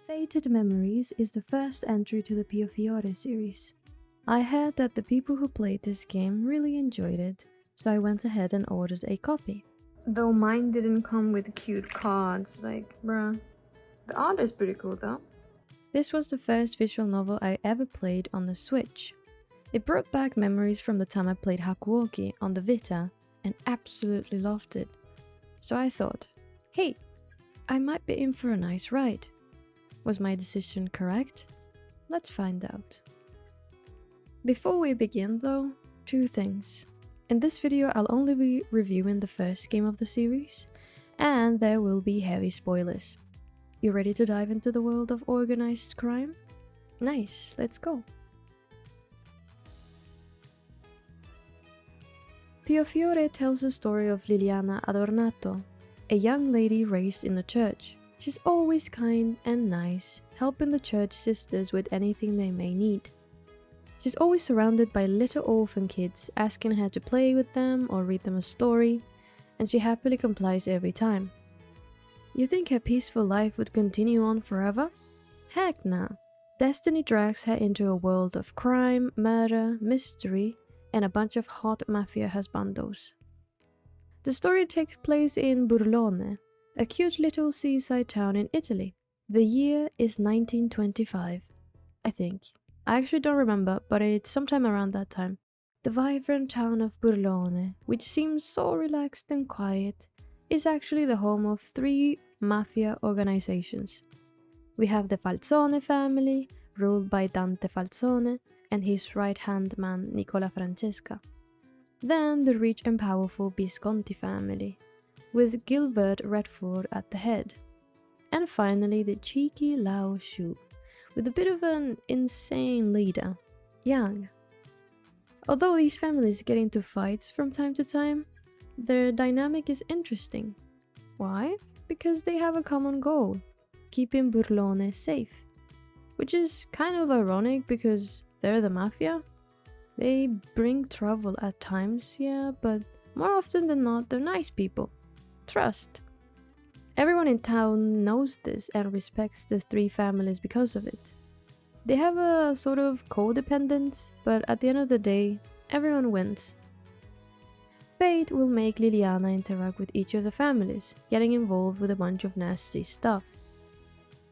Fated Memories is the first entry to the piofiore series. I heard that the people who played this game really enjoyed it, so I went ahead and ordered a copy. Though mine didn't come with cute cards, like bruh. The art is pretty cool though. This was the first visual novel I ever played on the Switch. It brought back memories from the time I played Hakuoki on the Vita and absolutely loved it. So I thought, hey, I might be in for a nice ride. Was my decision correct? Let's find out. Before we begin though, two things. In this video I'll only be reviewing the first game of the series, and there will be heavy spoilers. You ready to dive into the world of organized crime? Nice, let's go. Piofiore tells the story of Liliana Adornato, a young lady raised in the church. She's always kind and nice, helping the church sisters with anything they may need. She's always surrounded by little orphan kids asking her to play with them or read them a story, and she happily complies every time. You think her peaceful life would continue on forever? Heck nah. Destiny drags her into a world of crime, murder, mystery, and a bunch of hot mafia husbandos. The story takes place in Burlone, a cute little seaside town in Italy. The year is 1925, I think. I actually don't remember, but it's sometime around that time. The vibrant town of Burlone, which seems so relaxed and quiet, is actually the home of three mafia organizations. We have the Falzone family, ruled by Dante Falzone and his right-hand man Nicola Francesca. Then the rich and powerful Visconti family, with Gilbert Redford at the head. And finally the cheeky Lao Shu, with a bit of an insane leader, Yang. Although these families get into fights from time to time, their dynamic is interesting. Why? Because they have a common goal, keeping Burlone safe. Which is kind of ironic because they're the mafia. They bring trouble at times, yeah, but more often than not, they're nice people. Trust. Everyone in town knows this and respects the three families because of it. They have a sort of codependence, but at the end of the day, everyone wins. Fate will make Liliana interact with each of the families, getting involved with a bunch of nasty stuff.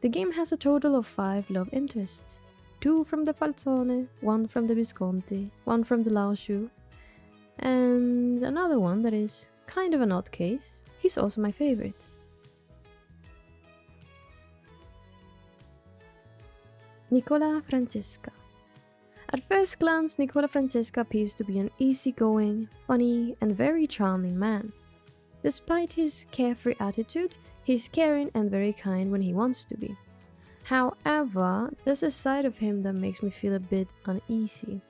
The game has a total of 5 love interests. 2 from the Falzone, 1 from the Visconti, 1 from the Lao Shu, and another one that is kind of an odd case. He's also my favorite. Nicola Francesca. At first glance, Nicola Francesca appears to be an easygoing, funny, and very charming man. Despite his carefree attitude, he's caring and very kind when he wants to be. However, there's a side of him that makes me feel a bit uneasy.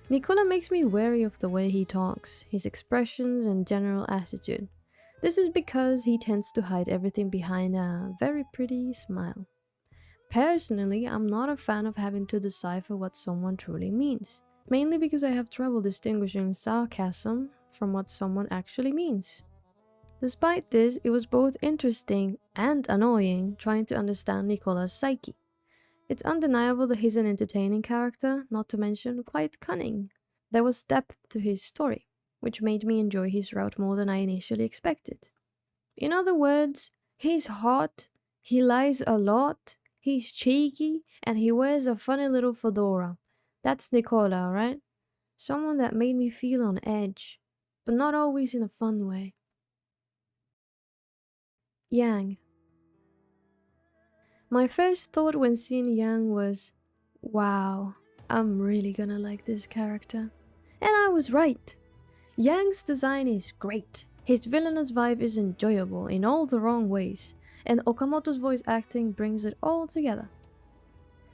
Nicola makes me wary of the way he talks, his expressions, and general attitude. This is because he tends to hide everything behind a very pretty smile. Personally, I'm not a fan of having to decipher what someone truly means, mainly because I have trouble distinguishing sarcasm from what someone actually means. Despite this, it was both interesting and annoying trying to understand Nicola's psyche. It's undeniable that he's an entertaining character, not to mention quite cunning. There was depth to his story, which made me enjoy his route more than I initially expected. In other words, he's hot, he lies a lot, he's cheeky, and he wears a funny little fedora. That's Nicola, right? Someone that made me feel on edge, but not always in a fun way. Yang. My first thought when seeing Yang was, wow, I'm really gonna like this character. And I was right. Yang's design is great. His villainous vibe is enjoyable in all the wrong ways, and Okamoto's voice acting brings it all together.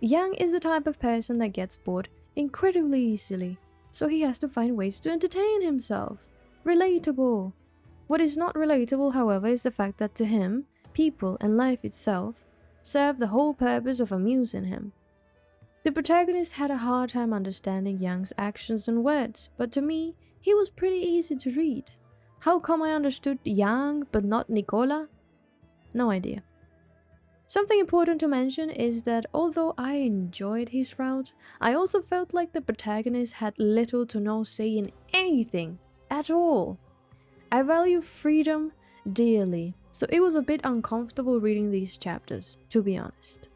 Yang is the type of person that gets bored incredibly easily, so he has to find ways to entertain himself. Relatable. What is not relatable, however, is the fact that to him, people and life itself serve the whole purpose of amusing him. The protagonist had a hard time understanding Yang's actions and words, but to me, he was pretty easy to read. How come I understood Yang but not Nicola? No idea. Something important to mention is that although I enjoyed his route, I also felt like the protagonist had little to no say in anything at all. I value freedom dearly, so it was a bit uncomfortable reading these chapters, to be honest.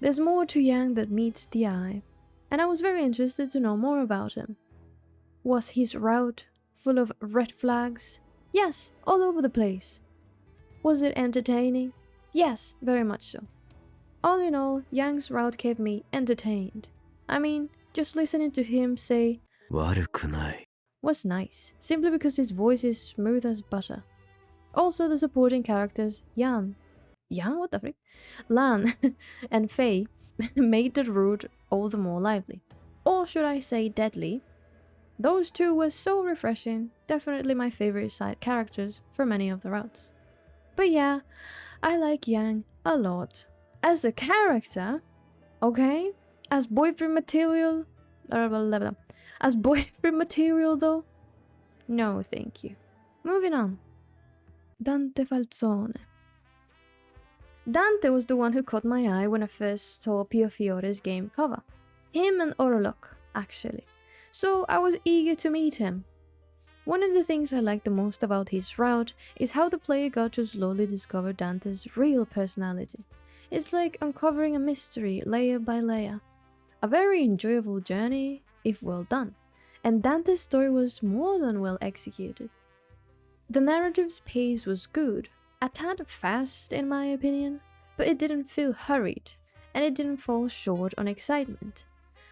There's more to Yang that meets the eye, and I was very interested to know more about him. Was his route full of red flags? Yes, all over the place. Was it entertaining? Yes, very much so. All in all, Yang's route kept me entertained. I mean, just listening to him say 悪くない was nice, simply because his voice is smooth as butter. Also, the supporting characters Yan, what the frick? Lan and Fei made the route all the more lively. Or should I say deadly? Those two were so refreshing, definitely my favorite side characters for many of the routes. But yeah, I like Yang a lot. As a character, okay? As boyfriend material, though? No, thank you. Moving on. Dante Falzone. Dante was the one who caught my eye when I first saw Piofiore's game cover. Him and Orlok, actually. So I was eager to meet him. One of the things I liked the most about his route is how the player got to slowly discover Dante's real personality. It's like uncovering a mystery layer by layer. A very enjoyable journey, if well done, and Dante's story was more than well executed. The narrative's pace was good, a tad fast in my opinion, but it didn't feel hurried, and it didn't fall short on excitement.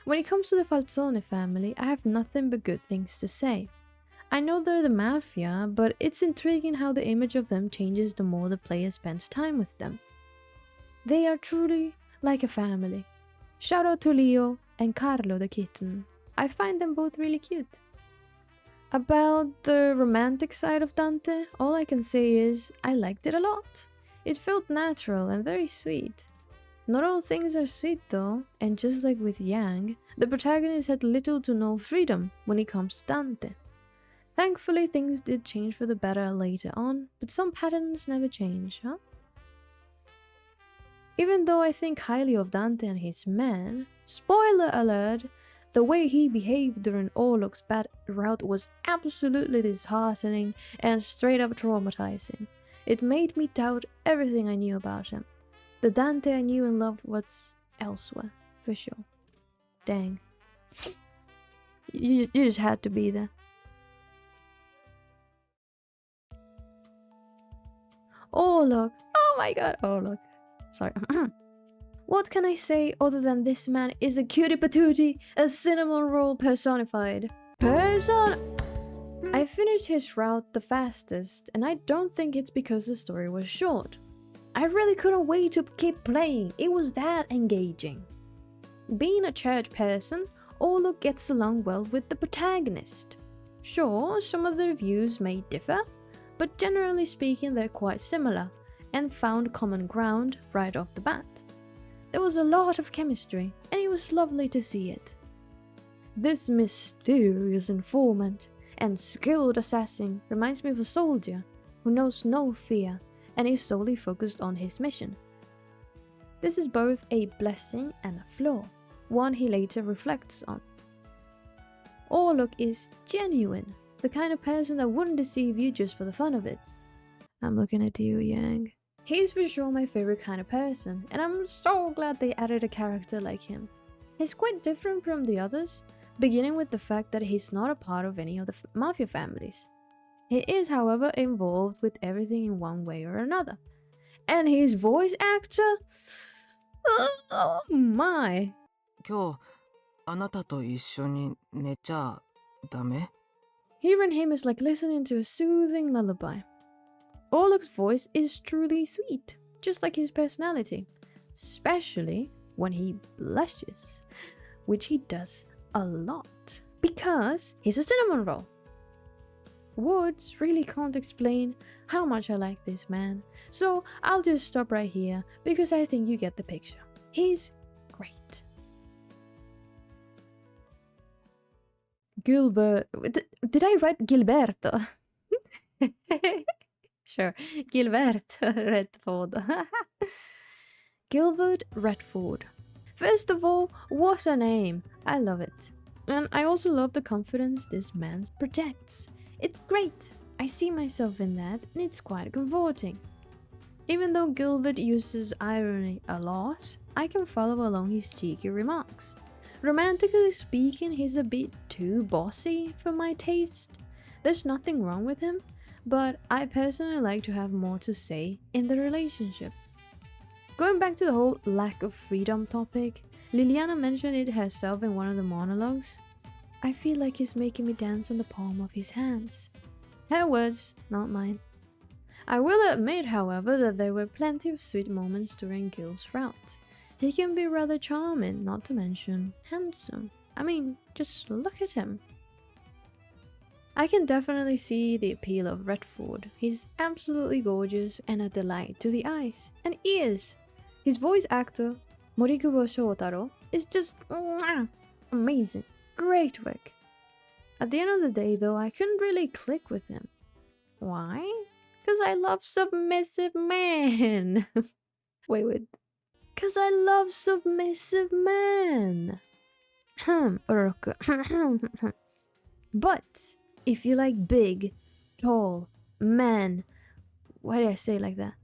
When it comes to the Falzone family, I have nothing but good things to say. I know they're the Mafia, but it's intriguing how the image of them changes the more the player spends time with them. They are truly like a family. Shout out to Leo and Carlo the kitten. I find them both really cute. About the romantic side of Dante, all I can say is I liked it a lot. It felt natural and very sweet. Not all things are sweet though, and just like with Yang, the protagonist had little to no freedom when it comes to Dante. Thankfully things did change for the better later on, but some patterns never change, huh? Even though I think highly of Dante and his men, spoiler alert, the way he behaved during Orlok's bad route was absolutely disheartening and straight up traumatizing. It made me doubt everything I knew about him. The Dante I knew and loved was elsewhere, for sure. Dang. You just had to be there. Orlok! Oh my god, Orlok. Sorry. What can I say other than this man is a cutie patootie, a cinnamon roll personified. I finished his route the fastest, and I don't think it's because the story was short. I really couldn't wait to keep playing, it was that engaging. Being a church person, Orlok gets along well with the protagonist. Sure, some of the reviews may differ, but generally speaking they're quite similar, and found common ground right off the bat. There was a lot of chemistry, and it was lovely to see it. This mysterious informant and skilled assassin reminds me of a soldier who knows no fear and is solely focused on his mission. This is both a blessing and a flaw, one he later reflects on. Orlok is genuine, the kind of person that wouldn't deceive you just for the fun of it. I'm looking at you, Yang. He's for sure my favorite kind of person, and I'm so glad they added a character like him. He's quite different from the others, beginning with the fact that he's not a part of any of the Mafia families. He is, however, involved with everything in one way or another. And his voice actor? Oh my! 今日あなたと一緒に寝ちゃダメ? Hearing him is like listening to a soothing lullaby. Orlok's voice is truly sweet, just like his personality, especially when he blushes, which he does a lot, because he's a cinnamon roll. Words really can't explain how much I like this man, so I'll just stop right here because I think you get the picture. He's great. Gilbert. Did I write Gilberto? Sure. Gilbert Redford. Gilbert Redford. First of all, what a name! I love it. And I also love the confidence this man projects. It's great! I see myself in that, and it's quite comforting. Even though Gilbert uses irony a lot, I can follow along his cheeky remarks. Romantically speaking, he's a bit too bossy for my taste. There's nothing wrong with him, but I personally like to have more to say in the relationship. Going back to the whole lack of freedom topic, Liliana mentioned it herself in one of the monologues. I feel like he's making me dance on the palm of his hands. Her words, not mine. I will admit, however, that there were plenty of sweet moments during Gil's route. He can be rather charming, not to mention handsome. I mean, just look at him. I can definitely see the appeal of Redford. He's absolutely gorgeous and a delight to the eyes and ears. His voice actor, Morikubo Shotaro, is just amazing. Great work. At the end of the day, though, I couldn't really click with him. Why? Because I love submissive men. Wait. Because I love submissive men. But if you like big, tall men, why did I say it like that?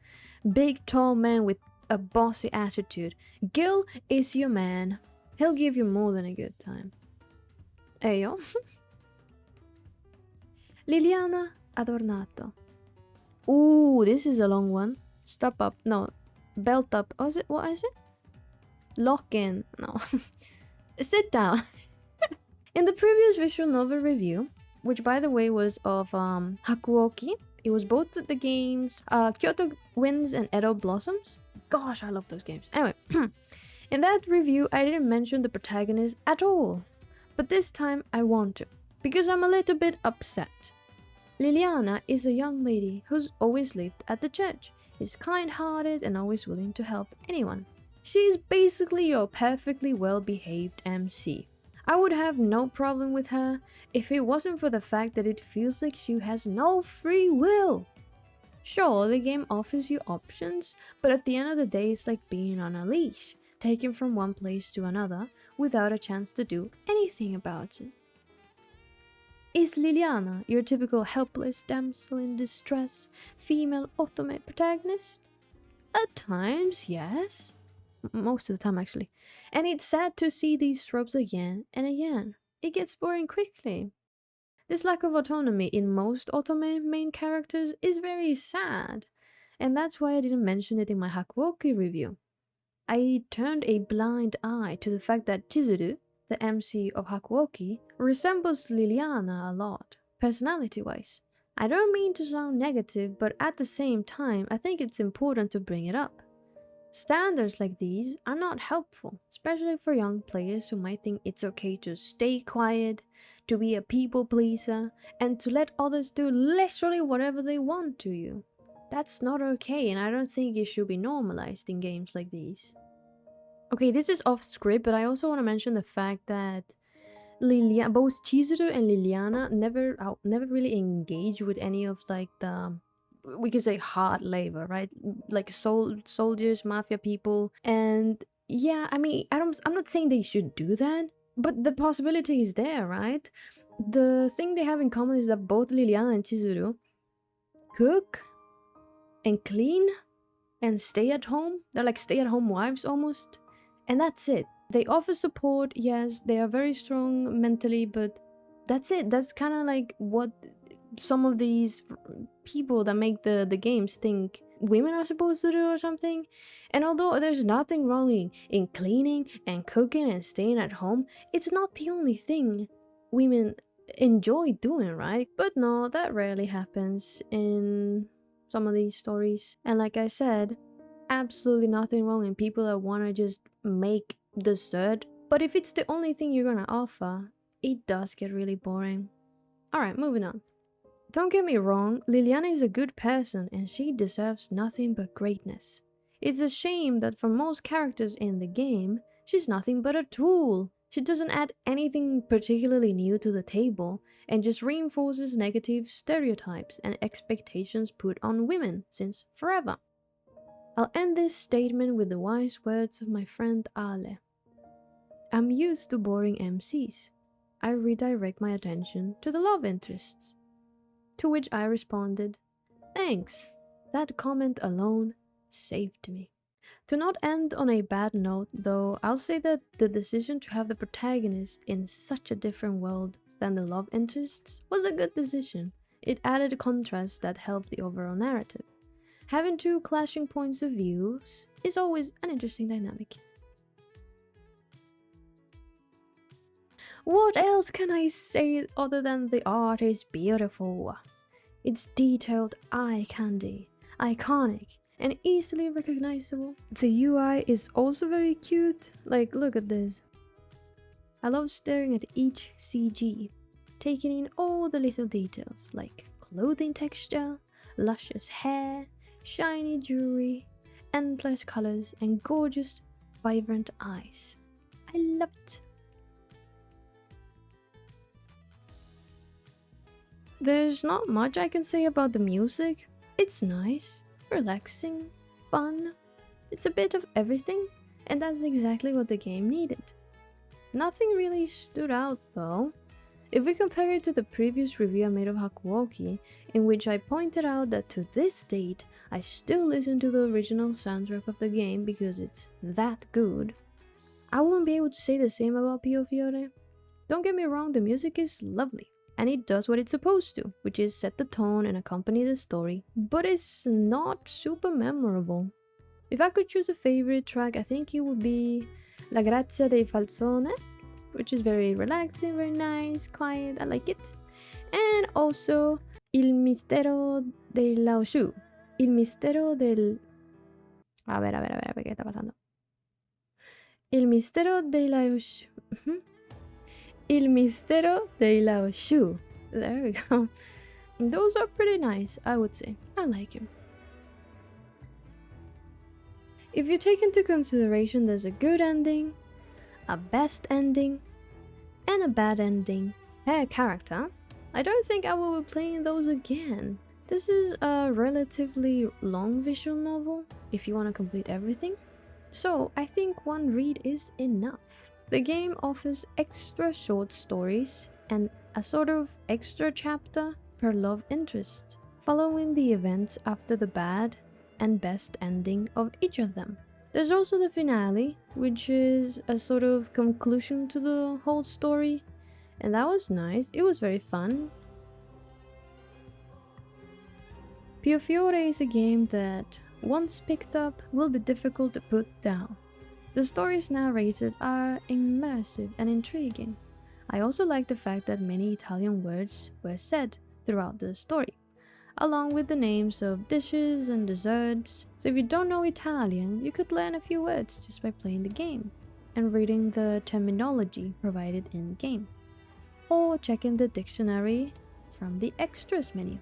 Big, tall men with a bossy attitude, Gil is your man. He'll give you more than a good time. Eyo. Liliana Adornato. Ooh, this is a long one. Strap up. No. Belt up. Oh, what is it? Lock in. No. Sit down. In the previous visual novel review, which by the way was of Hakuoki, it was both the games Kyoto Winds and Edo Blossoms. Gosh, I love those games. Anyway, in that review, I didn't mention the protagonist at all. But this time, I want to, because I'm a little bit upset. Liliana is a young lady who's always lived at the church, is kind-hearted and always willing to help anyone. She is basically your perfectly well-behaved MC. I would have no problem with her if it wasn't for the fact that it feels like she has no free will. Sure, the game offers you options, but at the end of the day it's like being on a leash, taken from one place to another without a chance to do anything about it. Is Liliana your typical helpless damsel in distress, female otome protagonist? At times, yes. Most of the time, actually. And it's sad to see these tropes again and again. It gets boring quickly. This lack of autonomy in most otome main characters is very sad. And that's why I didn't mention it in my Hakuoki review. I turned a blind eye to the fact that Chizuru, the MC of Hakuoki, resembles Liliana a lot, personality-wise. I don't mean to sound negative, but at the same time, I think it's important to bring it up. Standards like these are not helpful, especially for young players who might think it's okay to stay quiet, to be a people pleaser, and to let others do literally whatever they want to you. That's not okay, and I don't think it should be normalized in games like these. Okay, this is off script, but I also want to mention the fact that both Chizuru and Liliana never really engage with any of like the, we could say, hard labor, right? Like soldiers, mafia people, and yeah, I mean, I'm not saying they should do that, but the possibility is there, right? The thing they have in common is that both Liliana and Chizuru cook and clean and stay at home. They're like stay-at-home wives almost. And that's it. They offer support, yes, they are very strong mentally, but that's it. That's kind of like what some of these people that make the games think women are supposed to do or something. And although there's nothing wrong in cleaning and cooking and staying at home, it's not the only thing women enjoy doing, right? But no, that rarely happens in some of these stories. And like I said, absolutely nothing wrong in people that want to just make dessert, but if it's the only thing you're gonna offer, it does get really boring. Alright, moving on. Don't get me wrong, Liliana is a good person and she deserves nothing but greatness. It's a shame that for most characters in the game, she's nothing but a tool. She doesn't add anything particularly new to the table, and just reinforces negative stereotypes and expectations put on women since forever. I'll end this statement with the wise words of my friend Ale. I'm used to boring MCs. I redirect my attention to the love interests. To which I responded, thanks, that comment alone saved me. To not end on a bad note, though, I'll say that the decision to have the protagonist in such a different world than the love interests was a good decision. It added a contrast that helped the overall narrative. Having two clashing points of views is always an interesting dynamic. What else can I say other than the art is beautiful? It's detailed eye candy, iconic, and easily recognizable. The UI is also very cute, like look at this. I love staring at each CG, taking in all the little details like clothing texture, luscious hair, shiny jewelry, endless colors, and gorgeous, vibrant eyes. I love it. There's not much I can say about the music. It's nice, relaxing, fun. It's a bit of everything, and that's exactly what the game needed. Nothing really stood out though. If we compare it to the previous review I made of Hakuoki, in which I pointed out that to this date I still listen to the original soundtrack of the game because it's that good, I wouldn't be able to say the same about piofiore. Don't get me wrong, the music is lovely, and it does what it's supposed to, which is set the tone and accompany the story, but it's not super memorable. If I could choose a favorite track, I think it would be La Grazia dei Falzone, which is very relaxing, very nice, quiet, I like it. And also Il Mistero della Oshu. Il Mistero del... A ver, ¿qué está pasando? Il Mistero della Oshu. Il Mistero della Oshu. There we go. Those are pretty nice, I would say. I like him. If you take into consideration there's a good ending, a best ending, and a bad ending per character, I don't think I will be playing those again. This is a relatively long visual novel if you want to complete everything, so I think one read is enough. The game offers extra short stories and a sort of extra chapter per love interest, following the events after the bad and best ending of each of them. There's also the finale, which is a sort of conclusion to the whole story, and that was nice. It was very fun. piofiore is a game that, once picked up, will be difficult to put down. The stories narrated are immersive and intriguing. I also like the fact that many Italian words were said throughout the story, along with the names of dishes and desserts. So if you don't know Italian, you could learn a few words just by playing the game and reading the terminology provided in the game, or checking the dictionary from the extras menu.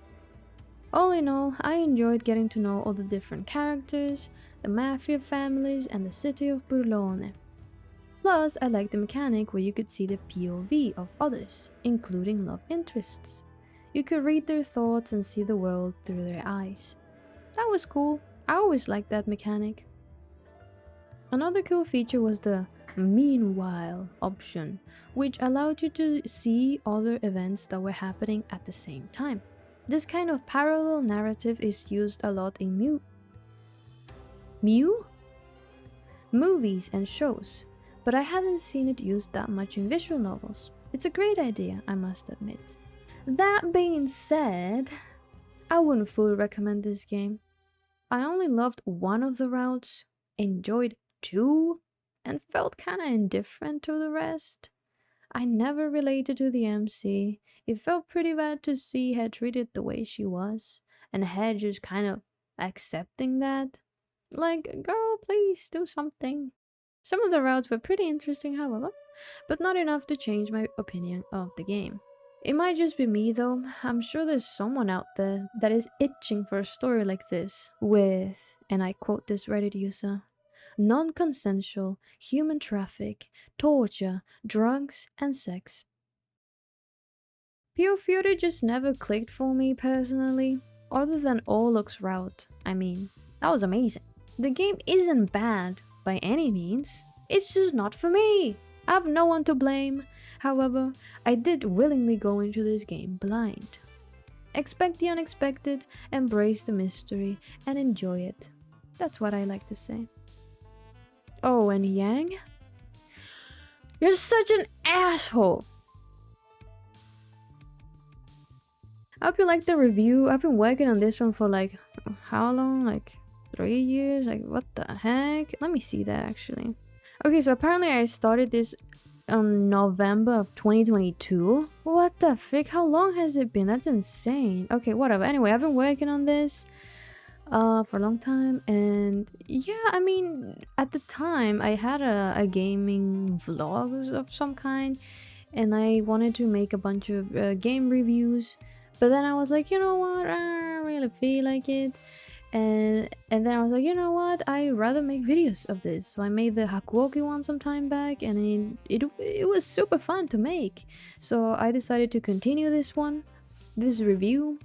All in all, I enjoyed getting to know all the different characters, the mafia families, and the city of Burlone. Plus, I liked the mechanic where you could see the POV of others, including love interests. You could read their thoughts and see the world through their eyes. That was cool. I always liked that mechanic. Another cool feature was the meanwhile option, which allowed you to see other events that were happening at the same time. This kind of parallel narrative is used a lot in movies and shows, but I haven't seen it used that much in visual novels. It's a great idea, I must admit. That being said, I wouldn't fully recommend this game. I only loved one of the routes, enjoyed two, and felt kinda indifferent to the rest. I never related to the MC. It felt pretty bad to see her treated the way she was, and her just kind of accepting that. Like, girl, please do something. Some of the routes were pretty interesting, however, but not enough to change my opinion of the game. It might just be me though. I'm sure there's someone out there that is itching for a story like this with, and I quote this Reddit user, non-consensual human traffic, torture, drugs, and sex. Piofiore just never clicked for me personally, other than Orlok's route. I mean, that was amazing. The game isn't bad by any means, it's just not for me. I have no one to blame. However, I did willingly go into this game blind. Expect the unexpected, embrace the mystery, and enjoy it. That's what I like to say. Oh, and Yang? You're such an asshole! I hope you liked the review. I've been working on this one for like, how long? Like 3 years? Like, what the heck? Let me see that actually. Okay, so apparently I started this on November of 2022. What the frick? How long has it been? That's insane. Okay, whatever. Anyway, I've been working on this for a long time, and yeah, I mean, at the time I had a gaming vlogs of some kind, and I wanted to make a bunch of game reviews, but then I was like, you know what, I don't really feel like it. And then I was like, you know what, I'd rather make videos of this. So I made the Hakuoki one some time back, and it was super fun to make. So I decided to continue this review,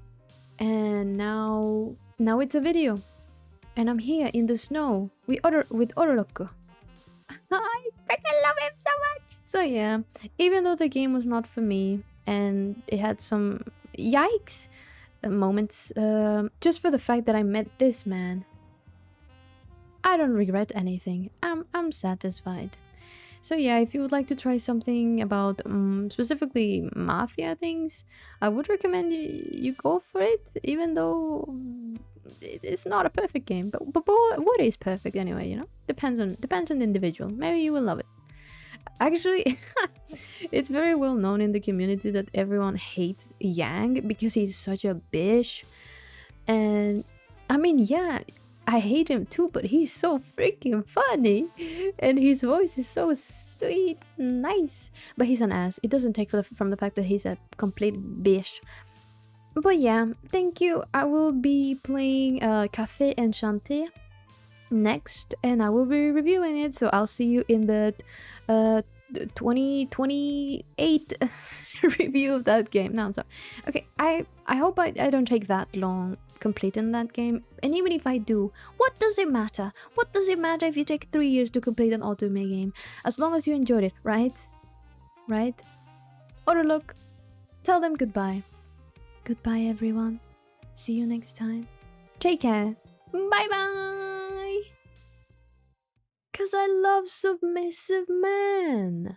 and now it's a video. And I'm here in the snow with Oroloku. I freaking love him so much! So yeah, even though the game was not for me, and it had some yikes moments, just for the fact that I met this man, I don't regret anything. I'm satisfied. So yeah, if you would like to try something about specifically mafia things, I would recommend you go for it, even though it's not a perfect game. But what is perfect anyway, you know? Depends on the individual. Maybe you will love it. Actually, it's very well known in the community that everyone hates Yang because he's such a bitch. And I mean, yeah, I hate him too, but he's so freaking funny. And his voice is so sweet, nice. But he's an ass. It doesn't take from the fact that he's a complete bitch. But yeah, thank you. I will be playing Café Enchanté next, and I will be reviewing it, so I'll see you in the 2028 review of that game. No, I'm sorry. Okay, I hope I don't take that long completing that game, and even if I do, what does it matter? What does it matter if you take 3 years to complete an Otome game, as long as you enjoyed it, right? Or look, tell them goodbye. Goodbye, everyone. See you next time. Take care. Bye bye. 'Cause I love submissive men.